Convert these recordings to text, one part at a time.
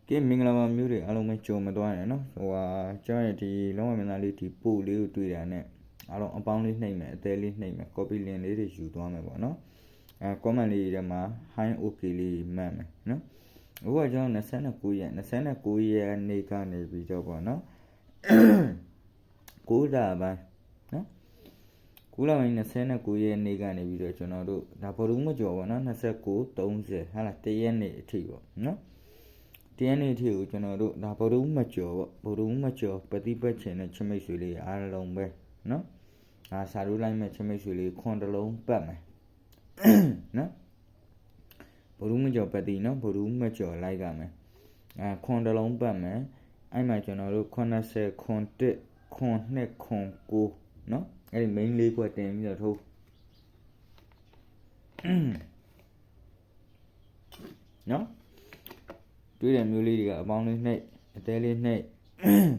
ကဲမင်္ဂလာပါမျိုးတွေအားလုံးပဲကြုံမသွားနဲ့နော်ဟိုဟာကျွန်တော်ရဲ့ဒီလုံးဝမင်းသားလေးဒီပို့လေးကိုတွေ့တာနဲ့အားလုံးအပေါင်းလေးနှိမ့်မယ်အသေးလေးနှိမ့်မယ် copy link လေးတွေယူသွားမယ်ပေါ့နော်comment လေးတွေမှာ hi okay လေးမှတ်မယ်နော်အခုကကျွန်တော်29ရက်နေ့ကနေပြီးတော့ပေါ့နော်9လပိုင်းနော်9လပိုင်း29ရက်နေ့ကနေပြီးတော့ကျွန်တော်တို့ဒါဘောလုံးမကျော်ပေါ့နော်29 30ဟာလား1ရက်နေ့အထိပေါ့နော်တရားနေထီကိုကျွန်တော်တို့ဒါဗုဒ္ဓမကျော်ပေါ့ဗုဒ္ဓမကျော်ပฏิပတ်ချင်တဲ့ချမိတ်ဆွေလေးအားလုံးပဲနော်ဒါစာရိုးလိုက်မဲ့ချမိတ်ဆွေလေးခွန်တလုံးပတ်မယ်နော်ဗုဒ္ဓမကျော်ပတ်တီနော်ဗုဒ္ဓမကျော်လိုက်ကမယ်ခွန်တလုံးပတ်မယ်အဲ့မှာကျွန်တော်တို့80ခွန်1ခွန်2ခွန်9နော်အဲ့ဒီ main လေးကွက်တင်ပြီးတော့ထိုးနော်တွေ့တဲ့မျိုးလေးတွေကအပေါင်းလေးနှိပ်အသေးလေးနှိပ်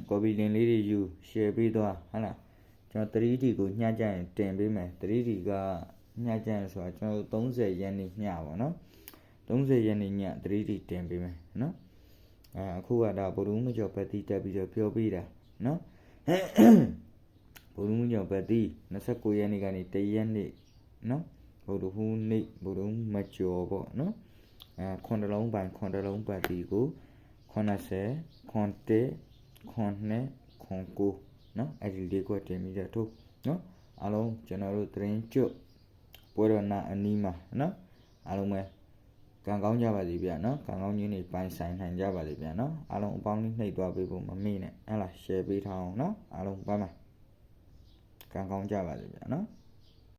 copy link လေးတွေယူ share ပေးသွားဟုတ်လားကျွန်တော် 3D ကိုညှကြရင်တင်ပေးမယ် 3D ကညှကြရင်ဆိုတာကျွန်တော်30ရက်နေ့ညပါနော်30ရက်နေ့ည 3D တင်ပေးမယ်နော်အခုကဒါဘုရုံးမကျော်ပတ်တီးတက်ပြီးတော့ပြောပေးတာနော်ဘုရုံးမကျော်ပတ်တီး29ရက်နေ့ကနေ1ရက်နေ့နော်ဘုရုံးနေ့ဘုရုံးမကျော်ပေါ့နော်ခွန်တလုံးပိုင်းခွန်တလုံးပတ်တီကို80ခွန်1ခွန်2ခွန်9နော်အဲ့ဒီလေးခွက်တင်ပြီးတော့ထိုးနော်အားလုံးကျွန်တော်တို့သတင်းကျွတ်ပွဲတော်နာအနီးမှာနော်အားလုံးပဲကံကောင်းကြပါစေဗျာနော်ကံကောင်းခြင်းတွေပိုင်ဆိုင်နိုင်ကြပါစေဗျာနော်အားလုံးအပေါင်းလေးနှိပ်သွားပေးဖို့မမေ့နဲ့ဟဲ့လား share ပေးထားအောင်နော်အားလုံးပါပါကံကောင်းကြပါစေဗျာနော်